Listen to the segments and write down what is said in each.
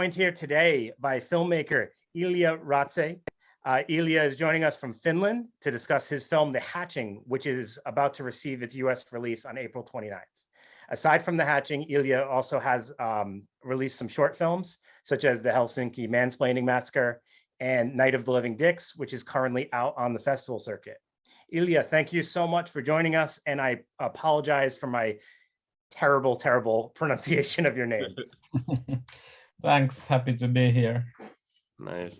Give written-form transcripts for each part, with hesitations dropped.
joined here today by filmmaker Ilja Rautsi. Ilja is joining us from Finland to discuss his film, The Hatching, which is about to receive its US release on April 29th. Aside from The Hatching, Ilja also has released some short films, such as the Helsinki Mansplaining Massacre and Night of the Living Dicks, which is currently out on the festival circuit. Ilja, thank you so much for joining us, and I apologize for my terrible pronunciation of your name. Thanks, happy to be here. Nice.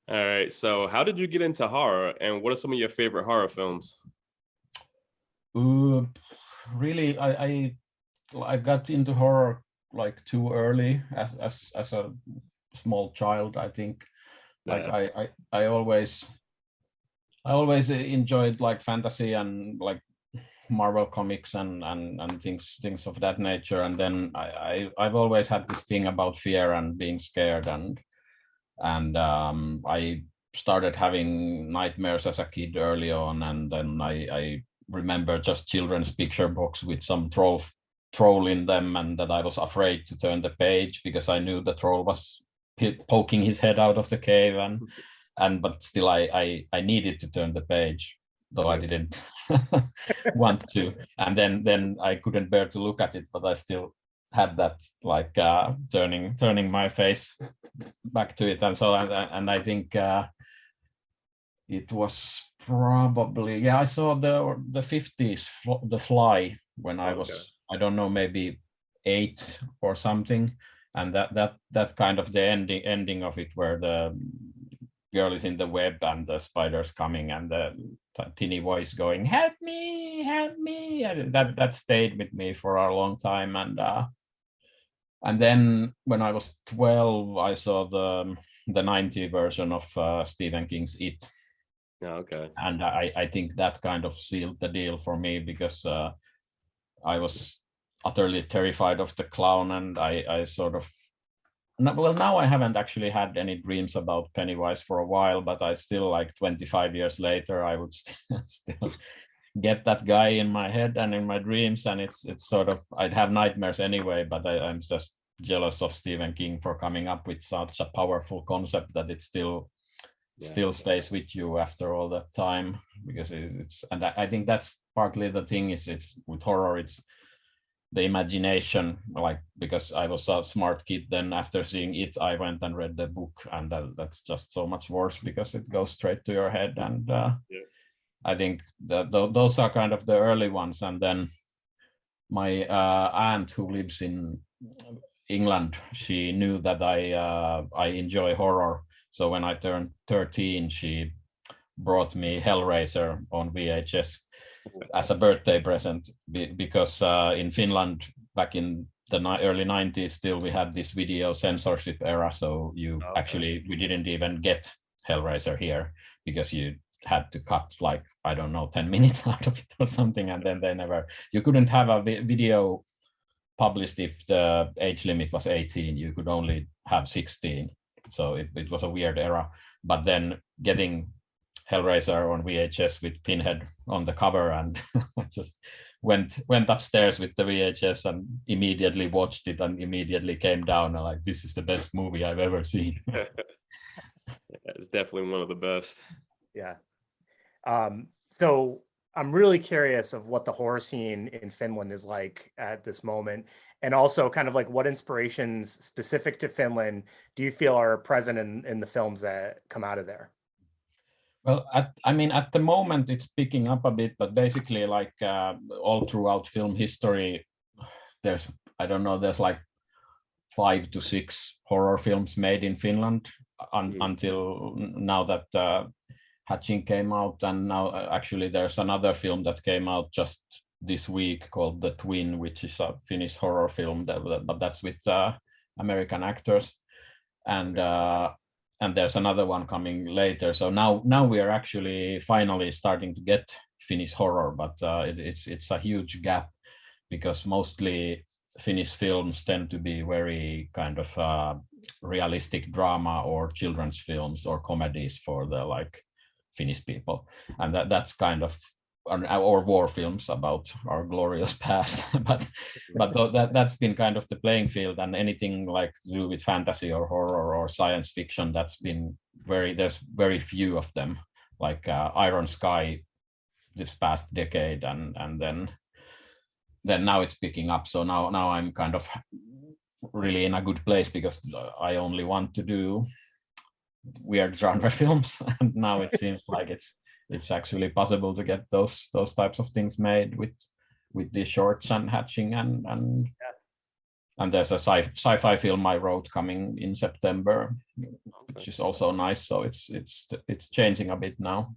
All right, so how did you get into horror, and what are some of your favorite horror films? Really, I got into horror like too early as a small child. I think, like I always enjoyed like fantasy and like Marvel comics and things of that nature. And then I've always had this thing about fear and being scared, and I started having nightmares as a kid early on, and then I remember just children's picture books with some troll in them, and that I was afraid to turn the page because I knew the troll was poking his head out of the cave, but still I needed to turn the page, though I didn't want to. And then I couldn't bear to look at it, but I still had that like turning my face back to it. And so and I think it was probably, I saw the 50s The Fly when I was, I don't know, maybe 8 or something, and that kind of the ending of it, where the girl is in the web and the spider's coming and the teeny voice going, help me, and that stayed with me for a long time. And then when I was 12, I saw the 90 version of Stephen King's It. Yeah, okay. And I think that kind of sealed the deal for me, because I was utterly terrified of the clown, and I sort of, well, now I haven't actually had any dreams about Pennywise for a while, but I still, like 25 years later, I would still get that guy in my head and in my dreams, and it's sort of, I'd have nightmares anyway, but I'm just jealous of Stephen King for coming up with such a powerful concept that it still stays with you after all that time, because it's and I think that's partly the thing, is it's with horror, it's the imagination, like, because I was a smart kid, then after seeing it I went and read the book, and that's just so much worse because it goes straight to your head. And I think that those are kind of the early ones. And then my aunt, who lives in England, she knew that I enjoy horror, so when I turned 13 she brought me Hellraiser on VHS as a birthday present, because in Finland back in the early 90s still we had this video censorship era, so we didn't even get Hellraiser here because you had to cut, like, I don't know, 10 minutes out of it or something, and then you couldn't have a video published if the age limit was 18. You could only have 16, so it was a weird era. But then getting Hellraiser on VHS with Pinhead on the cover, and I just went upstairs with the VHS and immediately watched it and immediately came down and like, this is the best movie I've ever seen. It's definitely one of the best. Yeah. So I'm really curious of what the horror scene in Finland is like at this moment, and also kind of like what inspirations specific to Finland do you feel are present in the films that come out of there? Well, at the moment it's picking up a bit, but basically, like all throughout film history, there's like 5 to 6 horror films made in Finland until now that Hatching came out, and now actually there's another film that came out just this week called The Twin, which is a Finnish horror film, but that's with American actors, and there's another one coming later. So now we are actually finally starting to get Finnish horror, but it's a huge gap, because mostly Finnish films tend to be very kind of realistic drama or children's films or comedies for the like Finnish people, and that's kind of or war films about our glorious past. but that's been kind of the playing field, and anything like to do with fantasy or horror or science fiction, that's been there's very few of them, like Iron Sky this past decade, and then now it's picking up. So now I'm kind of really in a good place, because I only want to do weird genre films, and now it seems like it's actually possible to get those types of things made with these shorts and hatching, and there's a sci-fi film I wrote coming in September, which is also nice. So it's changing a bit now.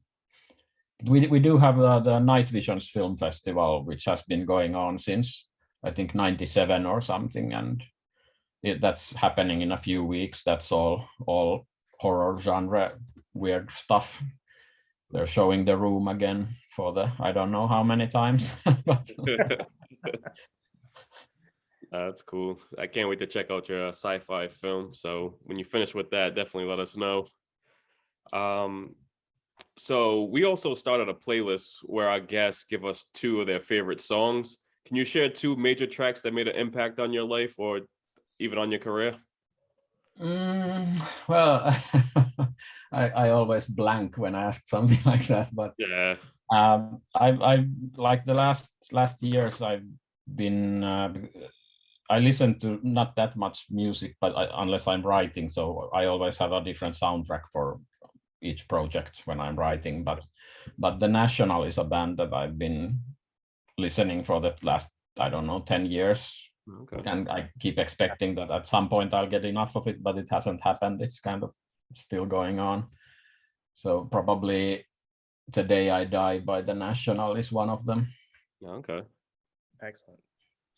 We do have the Night Visions Film Festival, which has been going on since I think 97 or something, and that's happening in a few weeks. That's all horror genre weird stuff. They're showing The Room again for the I don't know how many times. But that's cool. I can't wait to check out your sci-fi film. So when you finish with that, definitely let us know. So we also started a playlist where our guests give us 2 of their favorite songs. Can you share 2 major tracks that made an impact on your life or even on your career? Well, I always blank when asked something like that, but yeah, I like the last years I've been I listen to not that much music, but unless I'm writing, so I always have a different soundtrack for each project when I'm writing. But The National is a band that I've been listening for the last, I don't know, 10 years. okay. And I keep expecting that at some point I'll get enough of it, but it hasn't happened. It's kind of still going on. So probably The Day I Die by The National is one of them. Okay, Excellent.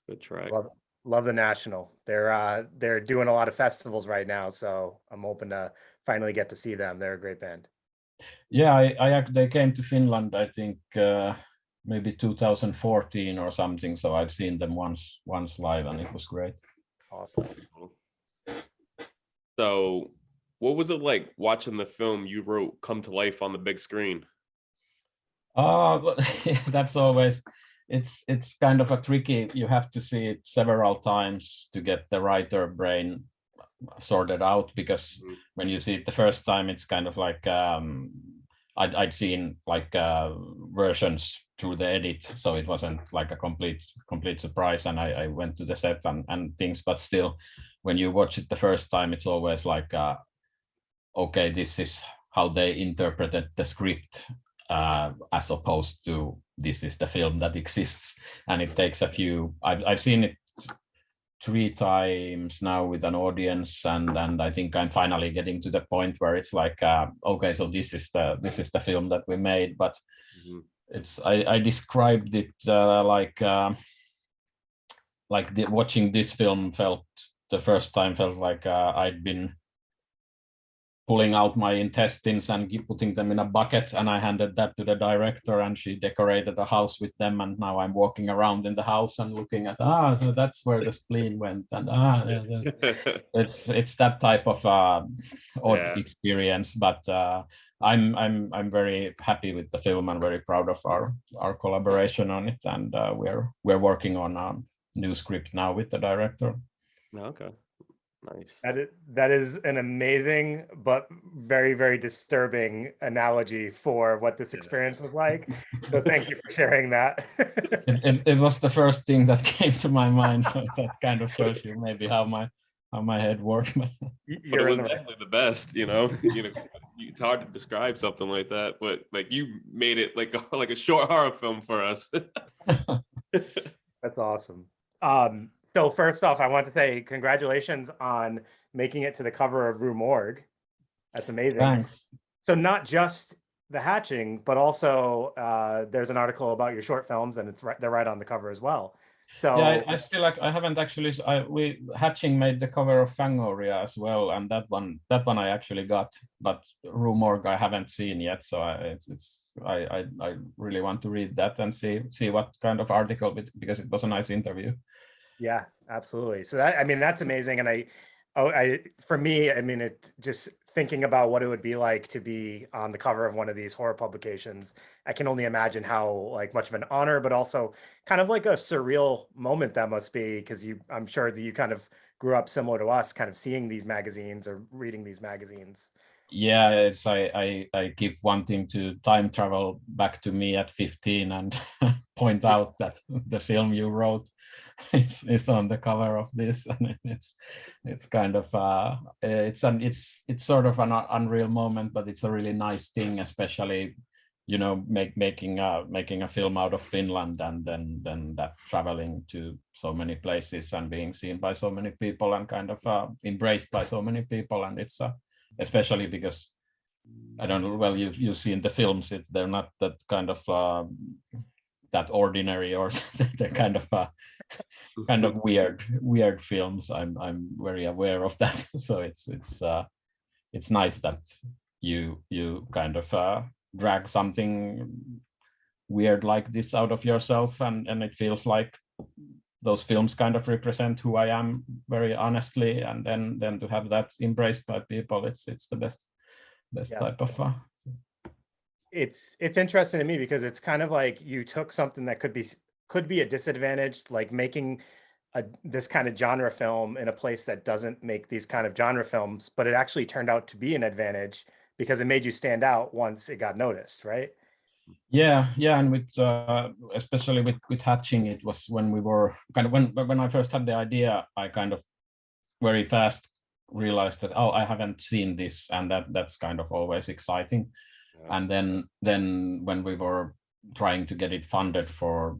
good track. Love The National. They're doing a lot of festivals right now, so I'm hoping to finally get to see them. They're a great band. Yeah, they came to Finland, I think maybe 2014 or something. So I've seen them once live, and it was great. Awesome. So what was it like watching the film you wrote come to life on the big screen? That's always, it's kind of a tricky, you have to see it several times to get the writer brain sorted out, because when you see it the first time, it's kind of like I'd seen like versions through the edit, so it wasn't like a complete surprise, and I went to the set and things. But still, when you watch it the first time, it's always like okay, this is how they interpreted the script, as opposed to this is the film that exists. And it takes a few, I've seen it 3 times now with an audience, and I think I'm finally getting to the point where it's like okay, so this is the film that we made. But it's I described it watching this film felt the first time felt like I'd been pulling out my intestines and putting them in a bucket, and I handed that to the director, and she decorated the house with them, and now I'm walking around in the house and looking at so that's where the spleen went, and it's that type of odd experience. But I'm very happy with the film and very proud of our collaboration on it, and we're working on a new script now with the director. Okay. Nice. That is an amazing but very, very disturbing analogy for what this experience was like. So thank you for sharing that. it was the first thing that came to my mind, so that kind of shows you maybe how my head works. But it was definitely the best, it's hard to describe something like that, but like you made it like a short horror film for us. That's awesome. So first off, I want to say congratulations on making it to the cover of Rue Morgue. That's amazing. Thanks. So not just the hatching, but also there's an article about your short films, and they're right on the cover as well. So yeah, I haven't actually. Hatching made the cover of Fangoria as well, and that one I actually got, but Rue Morgue I haven't seen yet. So I really want to read that and see what kind of article, because it was a nice interview. Yeah, absolutely. So that's amazing. And for me, it just thinking about what it would be like to be on the cover of one of these horror publications, I can only imagine how like much of an honor, but also kind of like a surreal moment that must be, because I'm sure that you kind of grew up similar to us, kind of seeing these magazines or reading these magazines. Yeah, it's I keep wanting to time travel back to me at 15 and point out that the film you wrote is on the cover of this, and it's kind of it's sort of an unreal moment, but it's a really nice thing, especially making a film out of Finland, and then that traveling to so many places and being seen by so many people and kind of embraced by so many people, and it's especially because I don't know, well, you see in the films they're not that kind of that ordinary, or they're kind of weird films. I'm very aware of that. So it's nice that you kind of drag something weird like this out of yourself, and it feels like those films kind of represent who I am very honestly, and then to have that embraced by people, it's the best type of It's interesting to me because it's kind of like you took something that could be a disadvantage, like making this kind of genre film in a place that doesn't make these kind of genre films, but it actually turned out to be an advantage because it made you stand out once it got noticed, right? Yeah, and with especially with Hatching, it was when we were kind of when I first had the idea, I kind of very fast realized that, oh, I haven't seen this, and that's kind of always exciting. Yeah. And then when we were trying to get it funded for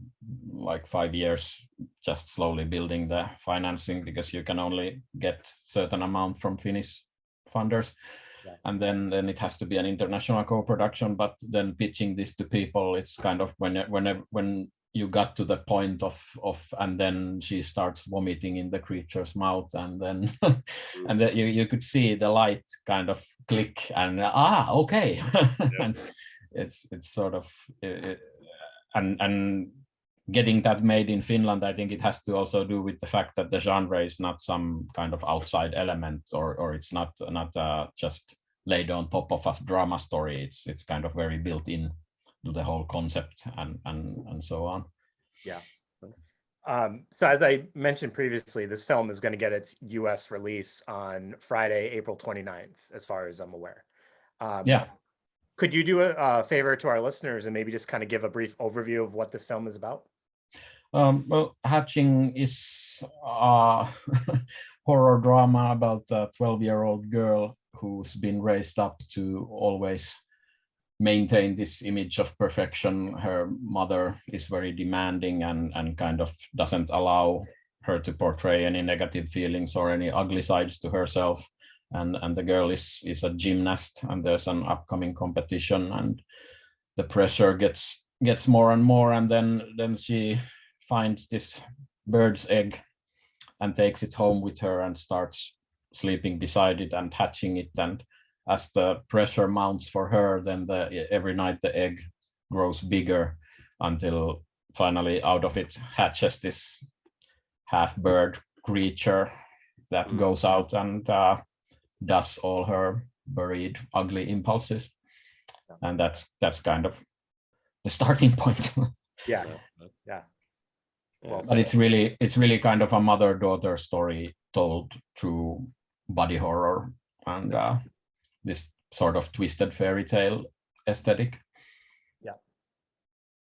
like 5 years, just slowly building the financing, because you can only get certain amount from Finnish funders. Yeah. And then it has to be an international co-production, but then pitching this to people, it's kind of when you got to the point of and then she starts vomiting in the creature's mouth, and then and then you could see the light kind of click, and okay. Yeah. And it's sort of and getting that made in Finland, I think it has to also do with the fact that the genre is not some kind of outside element, or it's not just laid on top of a drama story. It's kind of very built in to the whole concept and so on. Yeah. So as I mentioned previously, this film is going to get its US release on Friday, April 29th, as far as I'm aware. Yeah. Could you do a favor to our listeners and maybe just kind of give a brief overview of what this film is about? Well, Hatching is a horror drama about a 12-year-old girl who's been raised up to always maintain this image of perfection. Her mother is very demanding and kind of doesn't allow her to portray any negative feelings or any ugly sides to herself. And the girl is a gymnast, and there's an upcoming competition, and the pressure gets more and more, and then she finds this bird's egg and takes it home with her and starts sleeping beside it and hatching it. And as the pressure mounts for her, then every night the egg grows bigger until finally out of it hatches this half bird creature that goes out and does all her buried ugly impulses. And that's kind of the starting point. Yeah. Well, but it's really kind of a mother-daughter story told through body horror and this sort of twisted fairy tale aesthetic. Yeah.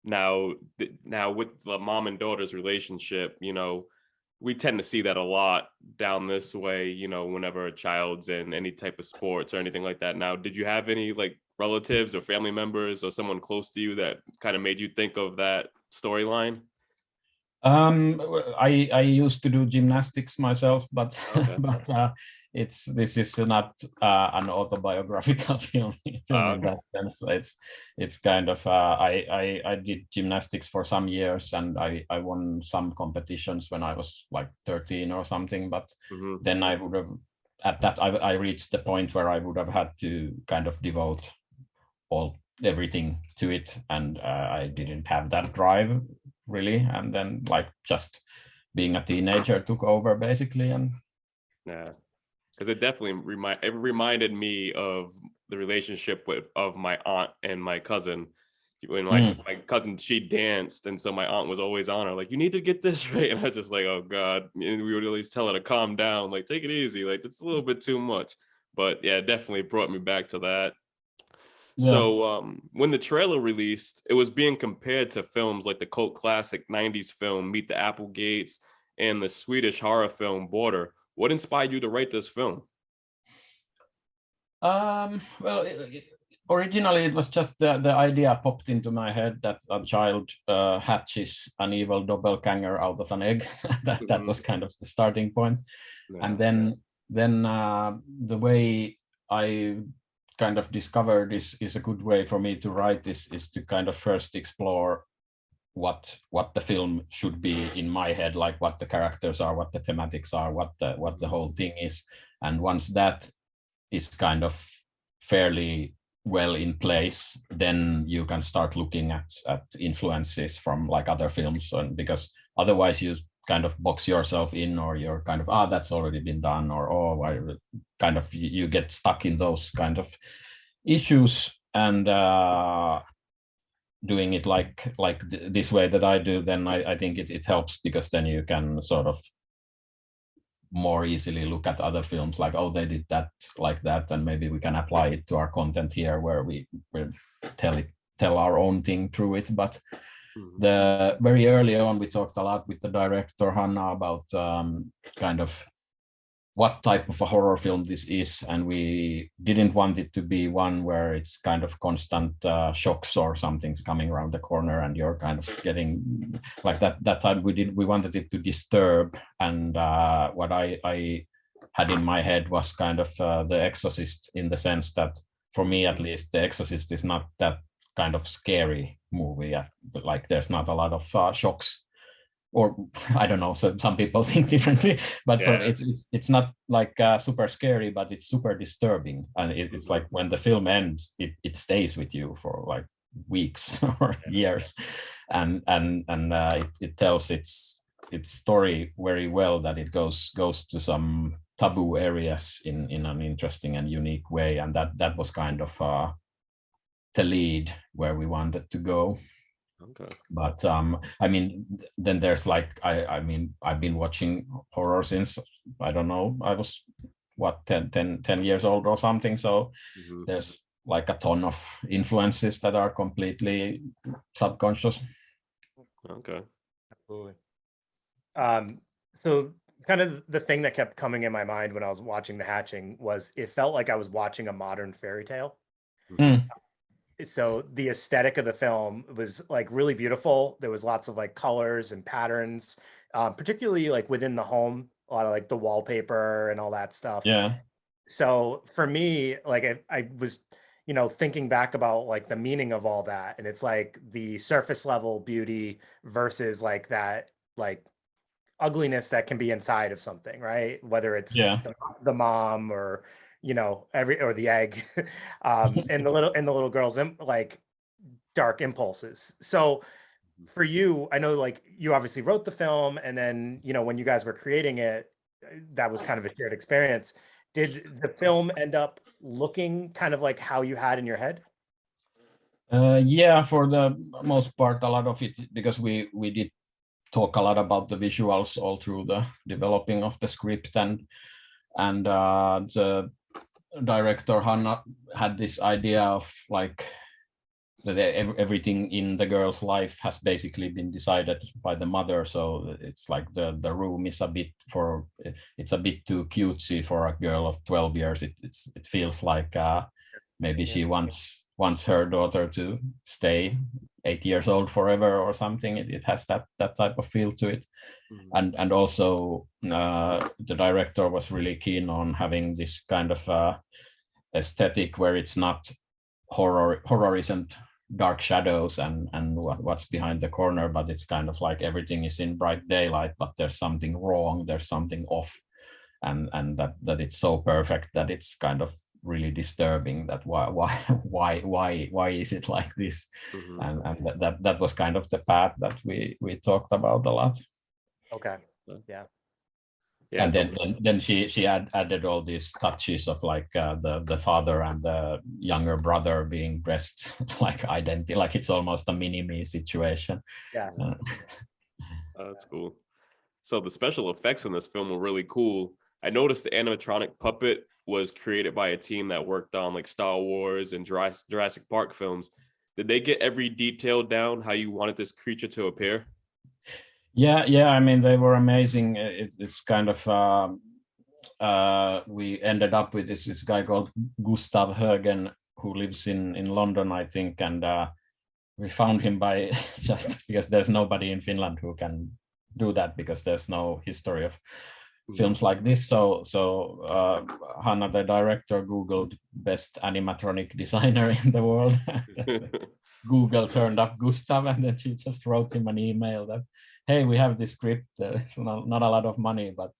Now with the mom and daughter's relationship, we tend to see that a lot down this way, whenever a child's in any type of sports or anything like that. Now, did you have any like relatives or family members or someone close to you that kind of made you think of that storyline? I used to do gymnastics myself, but okay. but this is not an autobiographical film in that sense. It's kind of I did gymnastics for some years, and I won some competitions when I was like 13 or something. But then I would have I reached the point where I would have had to kind of devote everything to it, and I didn't have that drive really, and then like just being a teenager took over basically. And because it definitely reminded me of the relationship of my aunt and my cousin. When my cousin, she danced, and so my aunt was always on her, like, you need to get this right, and I was just like, oh god. And we would always tell her to calm down, like, take it easy, like, it's a little bit too much. But yeah, it definitely brought me back to that. Yeah. So when the trailer released, it was being compared to films like the cult classic 90s film Meet the Applegates and the Swedish horror film Border. What inspired you to write this film? Well, originally it was just the idea popped into my head that a child hatches an evil doppelganger out of an egg. that was kind of the starting point. Yeah. And then the way I kind of discovered is a good way for me to write this is to kind of first explore what the film should be in my head, like what the characters are, what the thematics are, what the whole thing is. And once that is kind of fairly well in place, then you can start looking at influences from like other films, and because otherwise you kind of box yourself in, or you're kind of that's already been done, or kind of you get stuck in those kind of issues. And doing it like this way that I do, then I think it helps, because then you can sort of more easily look at other films like, oh, they did that like that, and maybe we can apply it to our content here, where we tell our own thing through it. But the very early on, we talked a lot with the director Hanna about kind of what type of a horror film this is, and we didn't want it to be one where it's kind of constant shocks or something's coming around the corner and you're kind of getting like that time. We wanted it to disturb, and what I had in my head was kind of The Exorcist, in the sense that, for me at least, The Exorcist is not that kind of scary movie. Like there's not a lot of shocks, or I don't know, so some people think differently, but it's not like super scary, but it's super disturbing. And it's like when the film ends, it stays with you for like weeks or years. And it tells its story very well, that it goes to some taboo areas in an interesting and unique way. And that was kind of the lead where we wanted to go. Okay. But I mean, then there's like, I mean, I've been watching horror since, I don't know, I was what, 10 years old or something. So there's like a ton of influences that are completely subconscious. Okay. Absolutely. So kind of the thing that kept coming in my mind when I was watching The Hatching was, it felt like I was watching a modern fairy tale. So the aesthetic of the film was like really beautiful. There was lots of like colors and patterns, particularly like within the home, a lot of like the wallpaper and all that stuff. Yeah. So for me, like I was, thinking back about like the meaning of all that. And it's like the surface level beauty versus like that, like ugliness that can be inside of something, right? Whether it's the mom or or the egg, and the little girl's like dark impulses. So for you, I know like you obviously wrote the film, and then when you guys were creating it, that was kind of a shared experience. Did the film end up looking kind of like how you had in your head? Yeah, for the most part, a lot of it, because we did talk a lot about the visuals all through the developing of the script, and the director Hanna had this idea of like that everything in the girl's life has basically been decided by the mother. So it's like the room is a bit too cutesy for a girl of 12 years. It feels like maybe she wants her daughter to stay 8 years old forever or something. It has that type of feel to it. And also the director was really keen on having this kind of aesthetic where it's not horror isn't dark shadows and what's behind the corner, but it's kind of like everything is in bright daylight, but there's something wrong, there's something off, and that it's so perfect that it's kind of really disturbing. That why is it like this? And that was kind of the path that we talked about a lot. Okay. Yeah. Yeah, and so then she added all these touches of like the father and the younger brother being dressed like identical, like it's almost a mini-me situation. Yeah. that's cool. So the special effects in this film were really cool. I noticed the animatronic puppet was created by a team that worked on like Star Wars and Jurassic Park films. Did they get every detail down how you wanted this creature to appear? Yeah, I mean, they were amazing. It's kind of we ended up with this guy called Gustav Högen, who lives in London, I think, and we found him by just because there's nobody in Finland who can do that, because there's no history of films like this. So Hannah, the director, Googled best animatronic designer in the world. Google turned up Gustav, and then she just wrote him an email that, hey, we have this script. It's not a lot of money, but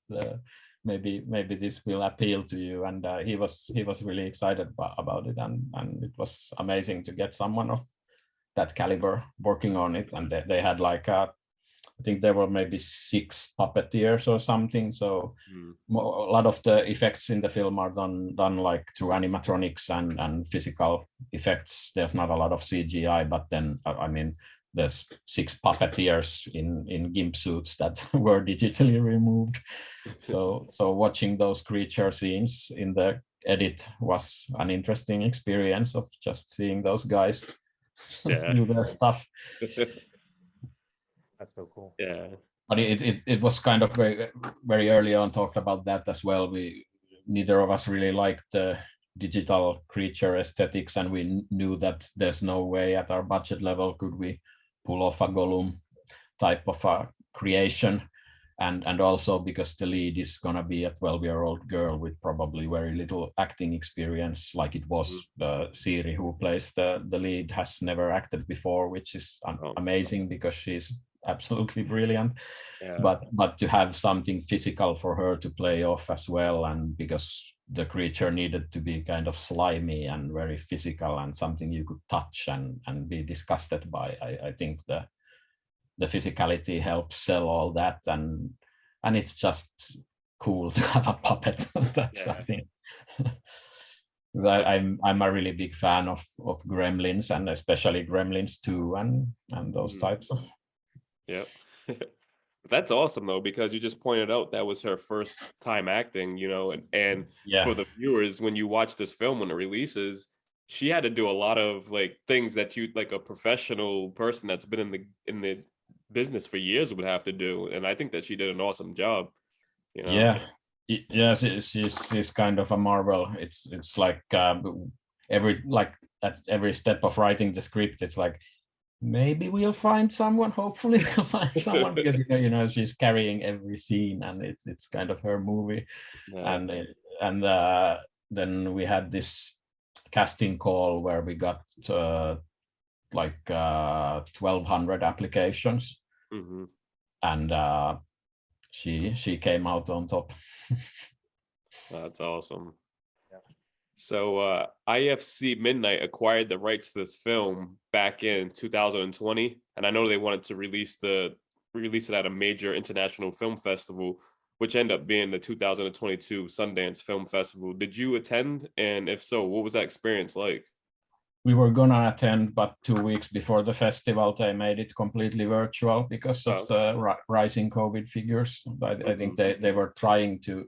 maybe this will appeal to you. And he was really excited about it, and it was amazing to get someone of that caliber working on it. And they had like I think there were maybe 6 puppeteers or something. So a lot of the effects in the film are done like through animatronics and physical effects. There's not a lot of CGI, but then I mean, there's 6 puppeteers in GIMP suits that were digitally removed. So watching those creature scenes in the edit was an interesting experience of just seeing those guys do their stuff. That's so cool. Yeah. But it was kind of very early on talked about that as well. Neither of us really liked the digital creature aesthetics, and we knew that there's no way at our budget level could we pull off a Gollum type of a creation. And also because the lead is gonna be a 12-year-old girl with probably very little acting experience, like it was Siri, who plays the lead, has never acted before, which is amazing because she's absolutely brilliant. Yeah. But to have something physical for her to play off as well, and because the creature needed to be kind of slimy and very physical and something you could touch and be disgusted by, I think the physicality helps sell all that, and it's just cool to have a puppet. That's something. I'm a really big fan of Gremlins, and especially Gremlins 2 and those types of. Yep. That's awesome though, because you just pointed out that was her first time acting, and for the viewers, when you watch this film when it releases, she had to do a lot of like things that you, like a professional person that's been in the business for years, would have to do. And I think that she did an awesome job. Yeah, she's kind of a marvel. It's like at every step of writing the script, it's like, maybe we'll find someone. Hopefully we'll find someone, because she's carrying every scene, and it's kind of her movie. Yeah. And then we had this casting call where we got 1,200 applications, and she came out on top. That's awesome. So IFC Midnight acquired the rights to this film back in 2020, and I know they wanted to release it at a major international film festival, which ended up being the 2022 Sundance Film Festival. Did you attend? And if so, what was that experience like? We were gonna attend, but 2 weeks before the festival, they made it completely virtual because of the rising COVID figures. I think they were trying to,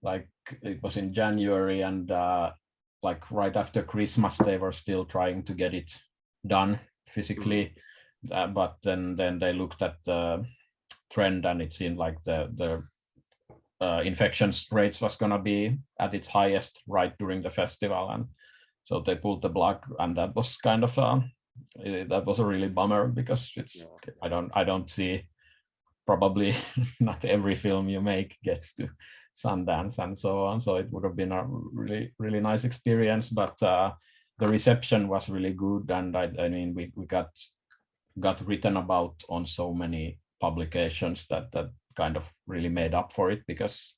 like, it was in January, and like right after Christmas, they were still trying to get it done physically. But then they looked at the trend, and it seemed like the infection rates was gonna be at its highest right during the festival, and so they pulled the plug, and that was kind of that was a really bummer, because I don't see, probably not every film you make gets to Sundance and so on. So it would have been a really, really nice experience, but the reception was really good. And I mean, we got written about on so many publications that kind of really made up for it, because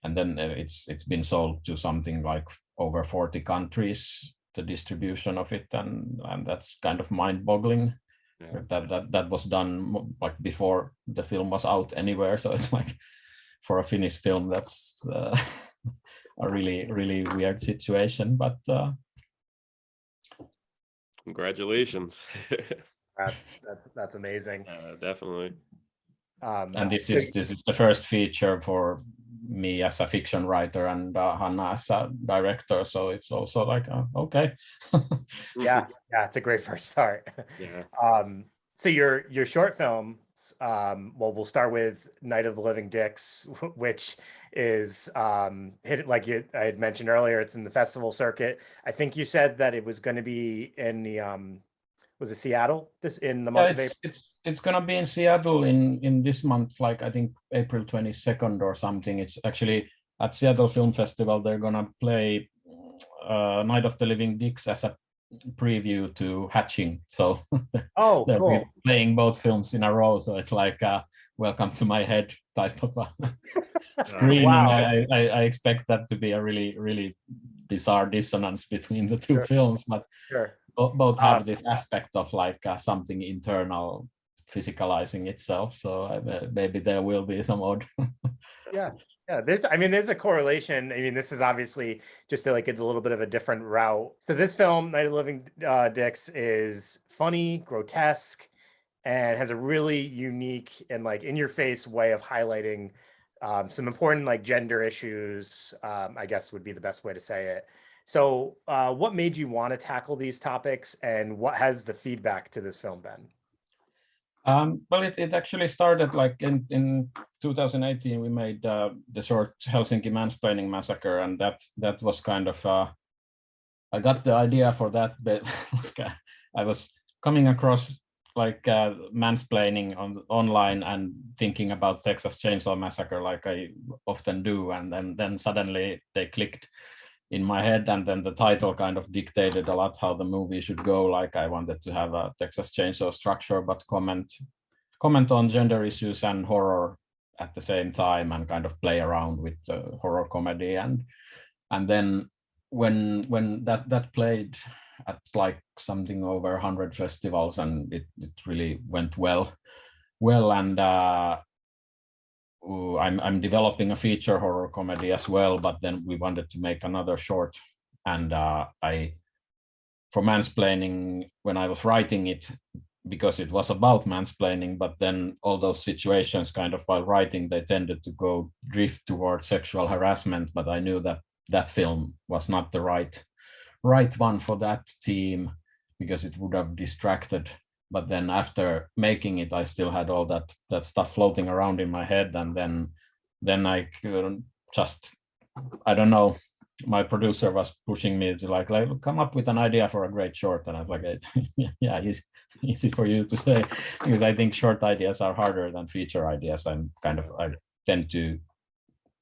and then it's been sold to something like over 40 countries, the distribution of it, and that's kind of mind-boggling. That was done like before the film was out anywhere. So it's like for a Finnish film, that's a really weird situation. But congratulations. That's amazing. Definitely. And this is the first feature for me as a fiction writer and Hanna as a director, so it's also like okay. Yeah, it's a great first start. Yeah. So your short films, well, we'll start with Night of the Living Dicks, which is hit, like I had mentioned earlier, it's in the festival circuit. I think you said that it was going to be in the was it Seattle in the month of April? It's gonna be in Seattle in this month, like I think April 22nd or something. It's actually at Seattle Film Festival. They're gonna play Night of the Living Dicks as a preview to Hatching. So they're cool. playing both films in a row. So it's like welcome to my head type of screening. Wow. I expect that to be a really bizarre dissonance between the two films, but both have this aspect of like something internal physicalizing itself. So maybe there will be some odd. Yeah. There's a correlation. I mean, this is obviously just like a little bit of a different route. So this film, Night of the Living Dicks, is funny, grotesque, and has a really unique and like in your face way of highlighting some important like gender issues, I guess would be the best way to say it. So what made you want to tackle these topics, and what has the feedback to this film been? Well, it actually started like in 2018. We made the short Helsinki Mansplaining Massacre, and that was kind of I got the idea for that, but I was coming across like mansplaining online and thinking about Texas Chainsaw Massacre like I often do, and then suddenly they clicked in my head, and then the title kind of dictated a lot how the movie should go. Like I wanted to have a Texas Chainsaw structure, but comment on gender issues and horror at the same time, and kind of play around with horror comedy. And then when that played at like something over 100 festivals, and it really went well. And I'm developing a feature horror comedy as well, but then we wanted to make another short. And for Mansplaining, when I was writing it, because it was about mansplaining, but then all those situations kind of while writing, they tended to drift towards sexual harassment. But I knew that film was not the right one for that theme, because it would have distracted. But then after making it, I still had all that stuff floating around in my head, and then I just, I don't know, my producer was pushing me to like come up with an idea for a great short, and I was like, yeah, easy for you to say, because I think short ideas are harder than feature ideas. I tend to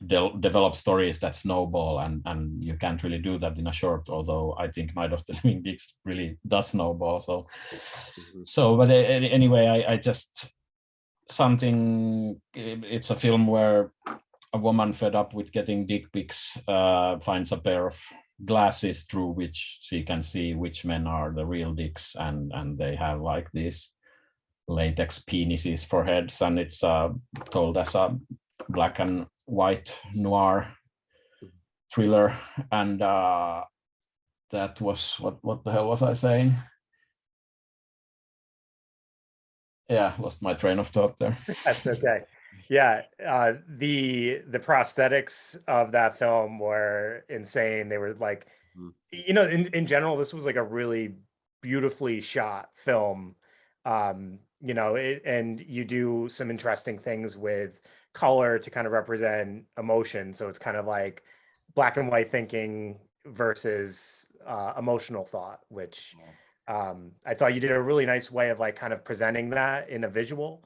develop stories that snowball, and you can't really do that in a short, although I think Night of the Living Dicks really does snowball. So but anyway, I just it's a film where a woman fed up with getting dick pics finds a pair of glasses through which she can see which men are the real dicks, and they have like these latex penises for heads, and it's told as a black and white noir thriller. And that was what the hell was I saying? Yeah, lost my train of thought there. That's okay. Yeah, the prosthetics of that film were insane. They were like, in general, this was like a really beautifully shot film. And you do some interesting things with color to kind of represent emotion. So it's kind of like black and white thinking versus emotional thought, which I thought you did a really nice way of like kind of presenting that in a visual.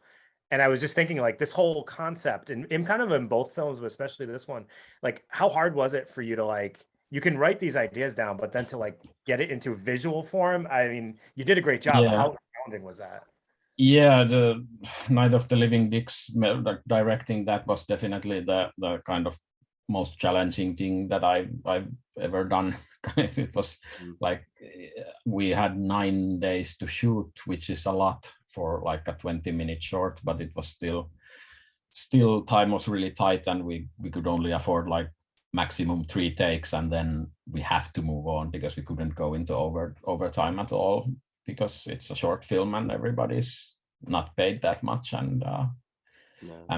And I was just thinking like this whole concept and kind of in both films, but especially this one, like how hard was it for you to like, you can write these ideas down, but then to like get it into visual form? I mean, you did a great job. Yeah. How challenging was that? Yeah, the Night of the Living Dicks, directing that was definitely the kind of most challenging thing that I've ever done. It was like we had 9 days to shoot, which is a lot for like a 20-minute short, but it was still still time was really tight, and we could only afford like maximum 3 takes, and then we have to move on because we couldn't go into overtime at all, because it's a short film and everybody's not paid that much, and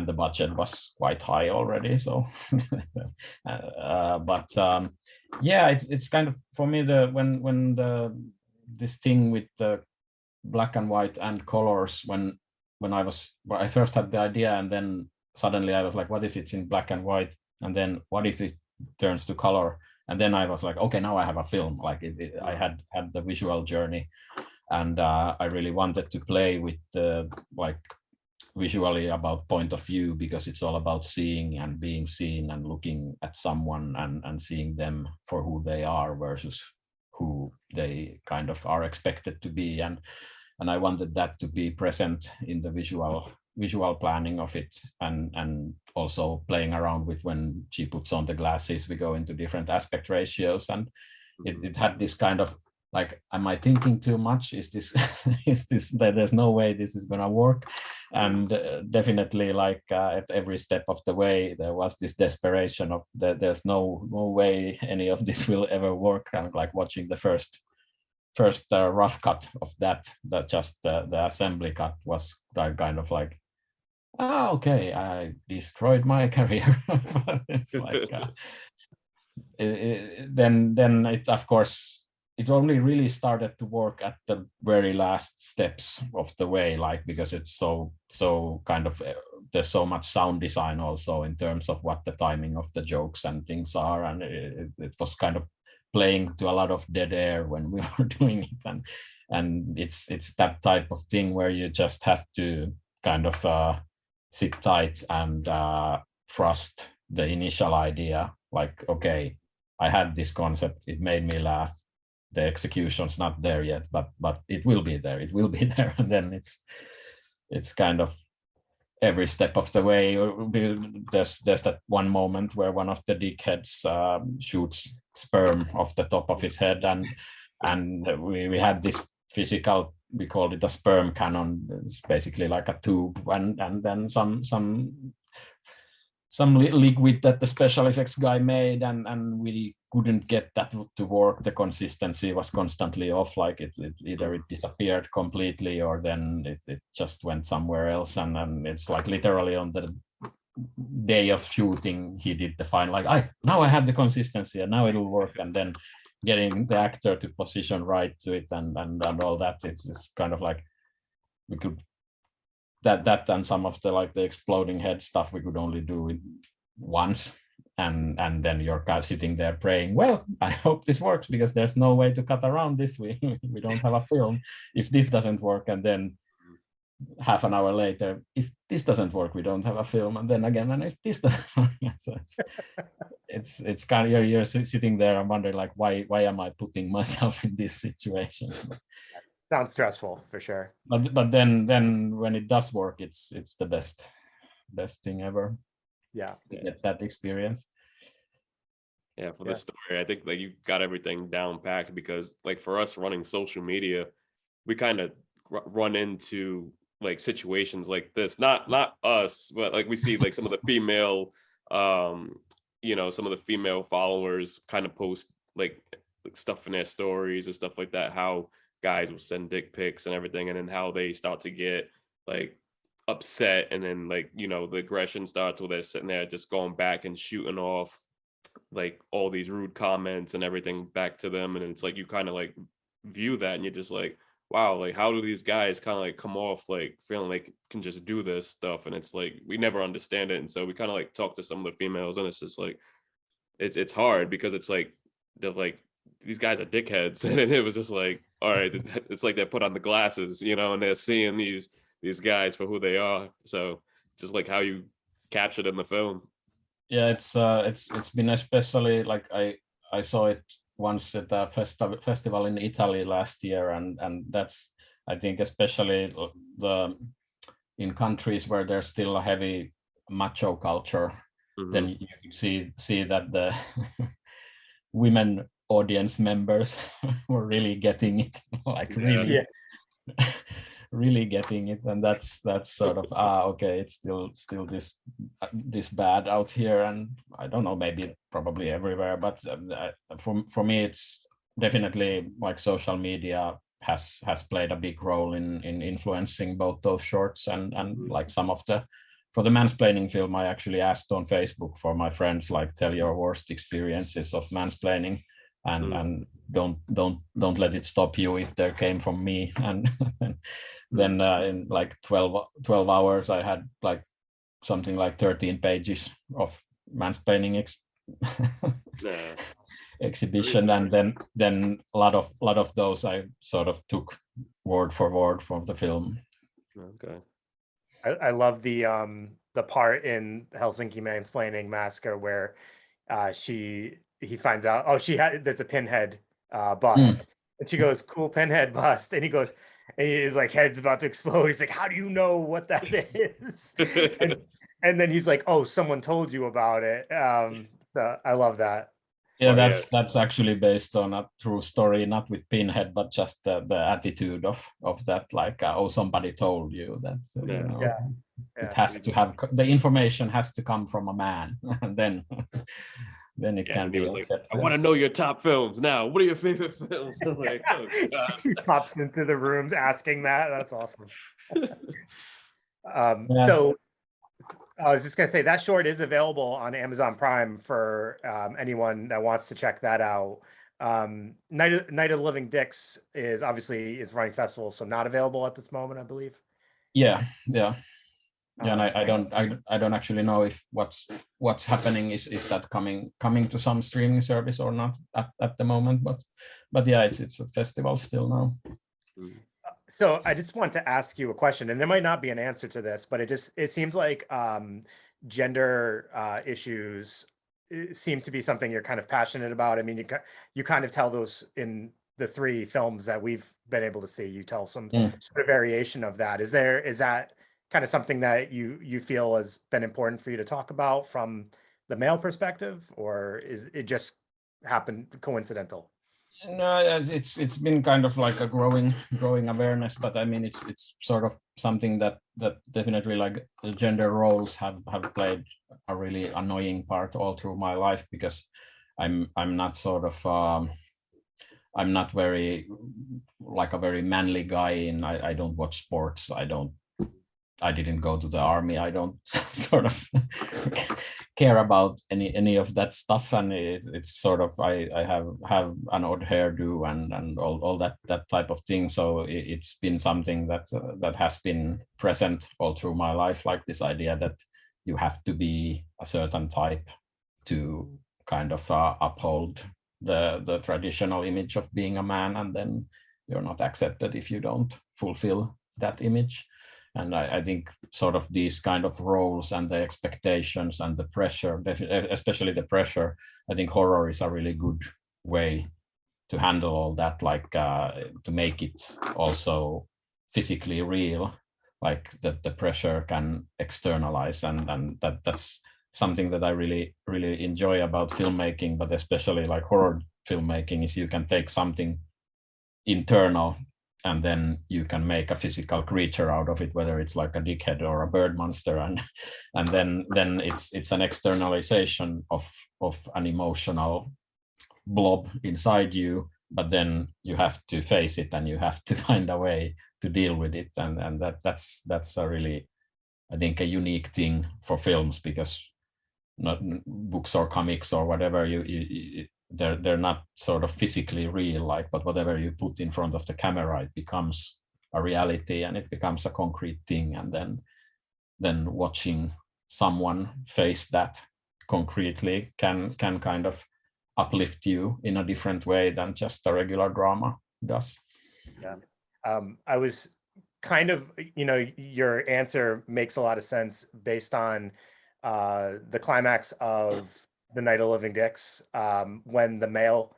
the budget was quite high already. So yeah, it's kind of, for me, when this thing with the black and white and colors, when I first had the idea, and then suddenly I was like, what if it's in black and white, and then what if it turns to color, and then I was like, okay, now I have a film. Like I had the visual journey, and I really wanted to play with like visually about point of view, because it's all about seeing and being seen and looking at someone and seeing them for who they are versus who they kind of are expected to be, and I wanted that to be present in the visual planning of it, and also playing around with, when she puts on the glasses, we go into different aspect ratios, and it had this kind of like, am I thinking too much? Is this that there's no way this is gonna work? And definitely, like at every step of the way, there was this desperation of that there's no way any of this will ever work. And like watching the first rough cut of that just the assembly cut was kind of like, okay, I destroyed my career. It's like then it, of course, it only really started to work at the very last steps of the way, like, because it's so kind of there's so much sound design also in terms of what the timing of the jokes and things are, and it was kind of playing to a lot of dead air when we were doing it, and it's that type of thing where you just have to kind of sit tight and trust the initial idea. Like, okay, I had this concept, it made me laugh, the execution's not there yet, but it will be there, and then it's kind of every step of the way. There's that one moment where one of the dickheads shoots sperm off the top of his head, and we had this physical, we called it a sperm cannon. It's basically like a tube, and then some liquid that the special effects guy made, and we couldn't get that to work. The consistency was constantly off, like it either it disappeared completely, or then it just went somewhere else, and it's like literally on the day of shooting he did the final, like, now I have the consistency and now it'll work, and then getting the actor to position right to it and all that, it's kind of like we could that and some of the like the exploding head stuff we could only do it once, and then you're kind of sitting there praying, well, I hope this works, because there's no way to cut around this. We don't have a film if this doesn't work, and then half an hour later, if this doesn't work, we don't have a film, and then again, and if this doesn't work. So it's kind of, you're sitting there and wondering, like, why am I putting myself in this situation? Sounds stressful for sure. But then when it does work, it's the best thing ever. Yeah, to get that experience. Yeah, for this story, I think like you got everything down packed, because like for us running social media, we kind of run into like situations like this. Not us, but like we see like some of the female, some of the female followers kind of post like stuff in their stories or stuff like that. How guys will send dick pics and everything, and then how they start to get like upset, and then like the aggression starts where they're sitting there just going back and shooting off like all these rude comments and everything back to them, and it's like you kind of like view that and you're just like, wow, like how do these guys kind of like come off like feeling like can just do this stuff? And it's like we never understand it, and so we kind of like talk to some of the females, and it's just like it's hard, because it's like they're like, these guys are dickheads, and it was just like, all right, it's like they put on the glasses, and they're seeing these guys for who they are. So just like how you captured in the film. Yeah, it's been especially like I saw it once at a festival in Italy last year, and that's, I think, especially in countries where there's still a heavy macho culture, then you see that the women audience members were really getting it, like really getting it, and that's sort of okay, it's still this bad out here, and I don't know, maybe probably everywhere, but for me it's definitely like social media has played a big role in influencing both those shorts and like some of the, for the mansplaining film, I actually asked on Facebook for my friends, like, tell your worst experiences of mansplaining, and don't let it stop you if they came from me. And then in like 12 hours I had like something like 13 pages of mansplaining exhibition, and then a lot of those I sort of took word for word from the film. Okay. I love the part in Helsinki Mansplaining Massacre where he finds out, oh, there's a pinhead bust, and she goes, cool pinhead bust, and he goes, and his like head's about to explode. He's like, how do you know what that is? and then he's like, oh, someone told you about it. So I love that. Yeah, that's actually based on a true story, not with Pinhead, but just the attitude of that, like, oh, somebody told you that. So, you know, it has to have, the information has to come from a man, and then it can be accepted. Like, I want to know your top films now. What are your favorite films? Like, oh, God. He pops into the rooms asking that. That's awesome. So I was just going to say that short is available on Amazon Prime for anyone that wants to check that out. Night of the Living Dicks is running festivals, so not available at this moment, I believe. Yeah, and I don't actually know if what's happening is that coming to some streaming service or not at the moment, but yeah, it's a festival still now. So I just want to ask you a question, and there might not be an answer to this, but it seems like gender issues seem to be something you're kind of passionate about. I mean, you kind of tell those in the 3 films that we've been able to see. You tell some sort of variation of that. Is that kind of something that you feel has been important for you to talk about from the male perspective, or is it just happened coincidental? No, it's been kind of like a growing awareness, but I mean it's sort of something that definitely, like, the gender roles have played a really annoying part all through my life, because I'm not sort of I'm not very like a very manly guy, and I don't watch sports. I didn't go to the army. I don't sort of care about any of that stuff, and it's sort of I have an odd hairdo and all that type of thing. So it's been something that has been present all through my life, like this idea that you have to be a certain type to kind of uphold the traditional image of being a man, and then you're not accepted if you don't fulfill that image. And I think sort of these kind of roles and the expectations and the pressure, especially the pressure, I think horror is a really good way to handle all that, like to make it also physically real, like that the pressure can externalize, and that's something that I really enjoy about filmmaking, but especially like horror filmmaking, is you can take something internal and then you can make a physical creature out of it, whether it's like a dickhead or a bird monster, and then it's an externalization of an emotional blob inside you, but then you have to face it and you have to find a way to deal with it, and that's a really, I think, a unique thing for films, because not books or comics or whatever, they're not sort of physically real, like, but whatever you put in front of the camera, it becomes a reality and it becomes a concrete thing, and then watching someone face that concretely can kind of uplift you in a different way than just a regular drama does. Yeah. I was kind of, your answer makes a lot of sense based on the climax of The Night of Living Dicks, when the male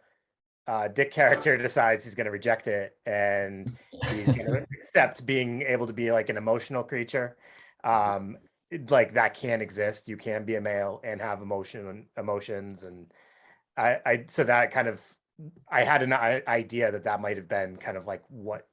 Dick character decides he's going to reject it and he's going to accept being able to be like an emotional creature. Like that can exist. You can be a male and have emotions, and so that kind of, I had an idea that might have been kind of like what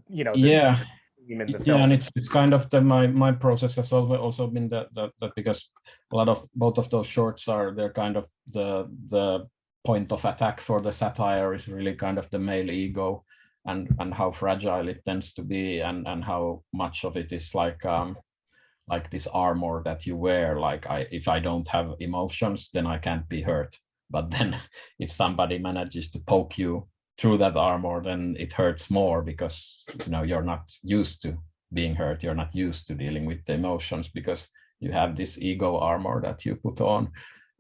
you know, Yeah. theme in the Yeah, film. and it's kind of my process has also been that because a lot of both of those shorts they're kind of the point of attack for the satire is really kind of the male ego and how fragile it tends to be and how much of it is like this armor that you wear. Like if I don't have emotions, then I can't be hurt. But then if somebody manages to poke you through that armor, then it hurts more because you're not used to being hurt. You're not used to dealing with the emotions because you have this ego armor that you put on,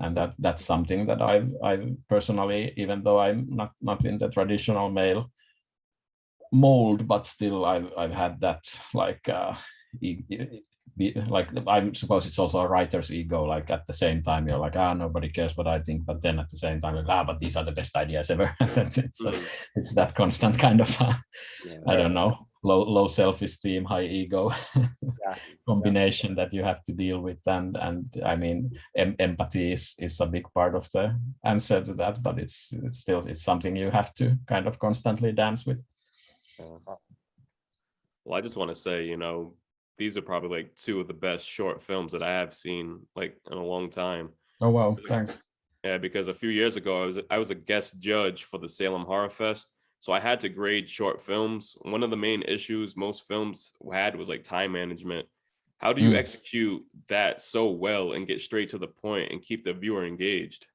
and that's something that I've personally, even though I'm not in the traditional male mold, but still I've had that like like I suppose it's also a writer's ego. Like at the same time, you're like, nobody cares what I think, but then at the same time, like, but these are the best ideas ever. It's that constant kind of I don't know, low self-esteem, high ego combination that you have to deal with. And I mean, empathy is a big part of the answer to that, but it's still something you have to kind of constantly dance with. Well, I just want to say, these are probably like two of the best short films that I have seen like in a long time. Oh wow, thanks. Yeah, because a few years ago I was a guest judge for the Salem Horror Fest, so I had to grade short films. One of the main issues most films had was like time management. How do you execute that so well and get straight to the point and keep the viewer engaged?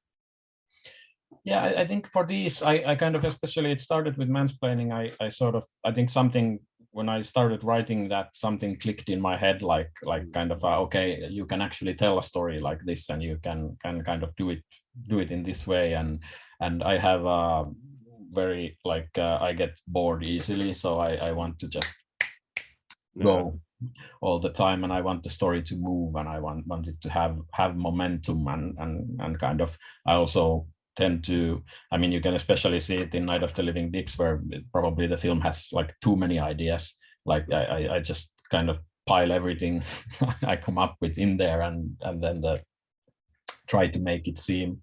Yeah, I think for these, I kind of, especially it started with Mansplaining. I think something when I started writing that, something clicked in my head, like kind of okay, you can actually tell a story like this, and you can kind of do it in this way. And I have very like I get bored easily, so I want to just go all the time, and I want the story to move, and I want it to have momentum, and kind of I also tend to, I mean, you can especially see it in Night of the Living Dicks, where probably the film has like too many ideas. Like I just kind of pile everything I come up with in there, and then try to make it seem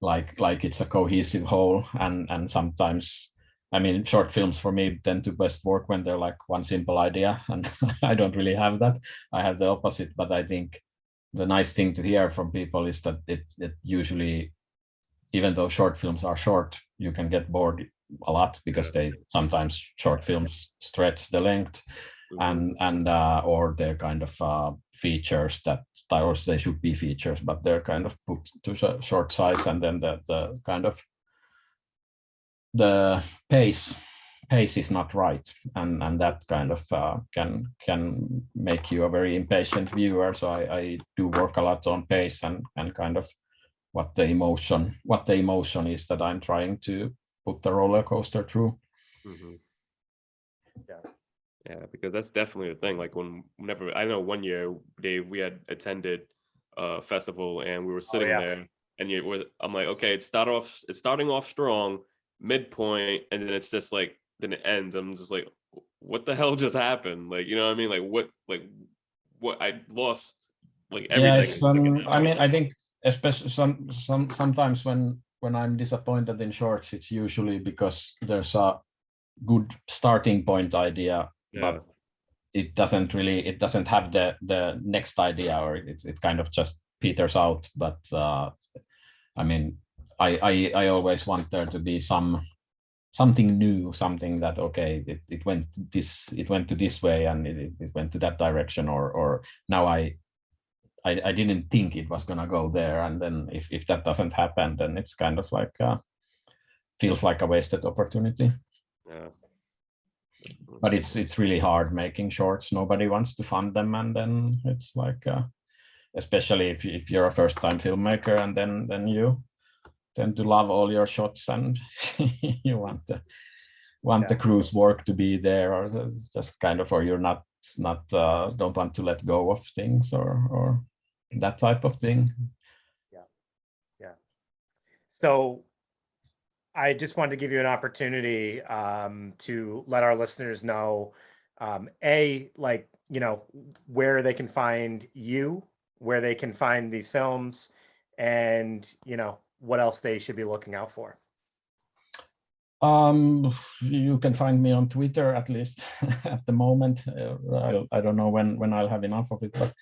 like it's a cohesive whole. And sometimes, I mean, short films for me tend to best work when they're like one simple idea, and I don't really have that. I have the opposite. But I think the nice thing to hear from people is that it usually, even though short films are short, you can get bored a lot because sometimes short films stretch the length, and or they're kind of features that, or they should be features, but they're kind of put to short size, and then the kind of the pace is not right, and that kind of can make you a very impatient viewer. So I do work a lot on pace and kind of what the emotion is that I'm trying to put the roller coaster through. Yeah, because that's definitely the thing. Like whenever I know one year, Dave, we had attended a festival and we were sitting there, and I'm like, okay, it's starting off strong, midpoint, and then it's just like, then it ends. I'm just like, what the hell just happened? Like, you know what I mean? Like what I lost like everything. Yeah, I mean, I think especially sometimes when I'm disappointed in shorts, it's usually because there's a good starting point idea, but it doesn't have the next idea, or it kind of just peters out. But I mean, I always want there to be something new, something that, okay, it went to this way, and it went to that direction, or now I didn't think it was gonna go there, and then if that doesn't happen, then it's kind of like feels like a wasted opportunity. Yeah. But it's really hard making shorts. Nobody wants to fund them, and then it's like, especially if you're a first-time filmmaker, and then you tend to love all your shots, and you want the crew's work to be there, or just kind of, or you're not don't want to let go of things, or that type of thing. Yeah. So I just wanted to give you an opportunity to let our listeners know, like, where they can find you, where they can find these films, and what else they should be looking out for. You can find me on Twitter, at least at the moment. I don't know when I'll have enough of it, but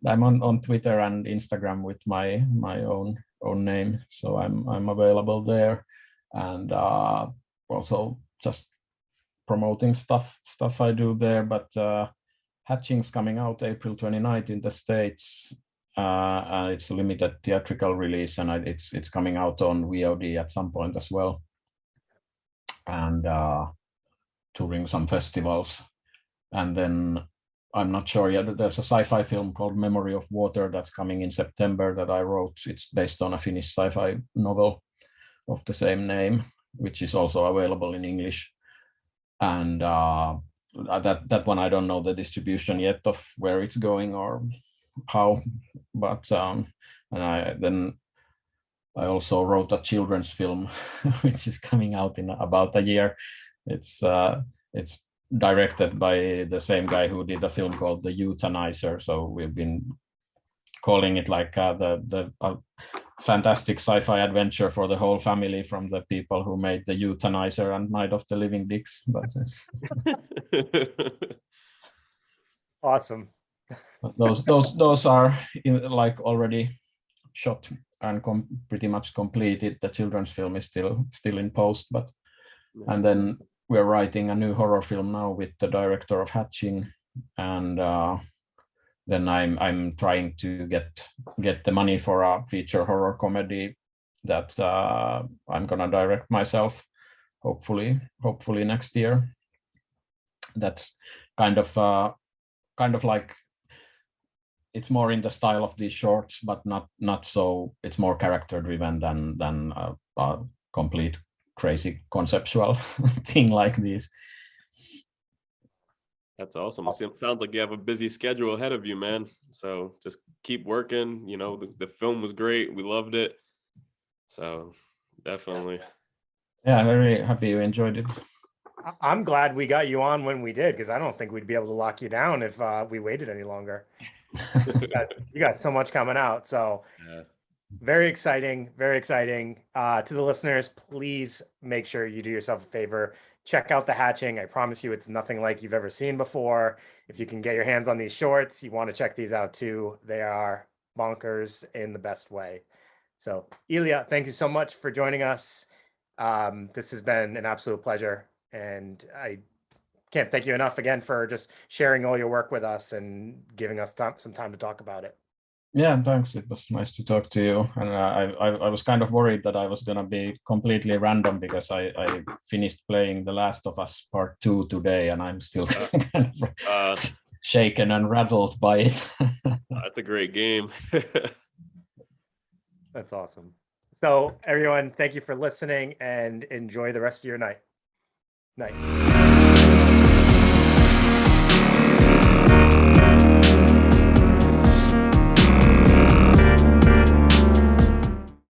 I'm on Twitter and Instagram with my own name, so I'm available there, and also just promoting stuff I do there. But Hatching's coming out April 29th in the States. It's a limited theatrical release, and it's coming out on VOD at some point as well, and touring some festivals. And then I'm not sure yet. There's a sci-fi film called Memory of Water that's coming in September that I wrote. It's based on a Finnish sci-fi novel of the same name, which is also available in English. And that one, I don't know the distribution yet of where it's going or how, but and I also wrote a children's film which is coming out in about a year. It's directed by the same guy who did a film called The Euthanizer, so we've been calling it like the fantastic sci-fi adventure for the whole family from the people who made The Euthanizer and Night of the Living Dicks. But it's Awesome. those are like already shot and pretty much completed. The children's film is still in post, but and then we're writing a new horror film now with the director of Hatching, and then I'm trying to get the money for a feature horror comedy that I'm gonna direct myself, hopefully next year. That's kind of like, it's more in the style of these shorts, but not so. It's more character driven than a complete crazy conceptual thing like this. That's awesome. It sounds like you have a busy schedule ahead of you, man. So just keep working. You know, the film was great. We loved it. So definitely. Yeah, I'm very happy you enjoyed it. I'm glad we got you on when we did, because I don't think we'd be able to lock you down if we waited any longer. You got so much coming out. So Yeah. very exciting, very exciting. To the listeners, please make sure you do yourself a favor. Check out The Hatching. I promise you it's nothing like you've ever seen before. If you can get your hands on these shorts, you want to check these out too. They are bonkers in the best way. So Ilja, thank you so much for joining us. This has been an absolute pleasure. And I can't thank you enough again for just sharing all your work with us and giving us some time to talk about it. Yeah, thanks. It was nice to talk to you. And I was kind of worried that I was going to be completely random because I finished playing The Last of Us Part 2 today, and I'm still kind of shaken and rattled by it. That's a great game. That's awesome. So everyone, thank you for listening and enjoy the rest of your night.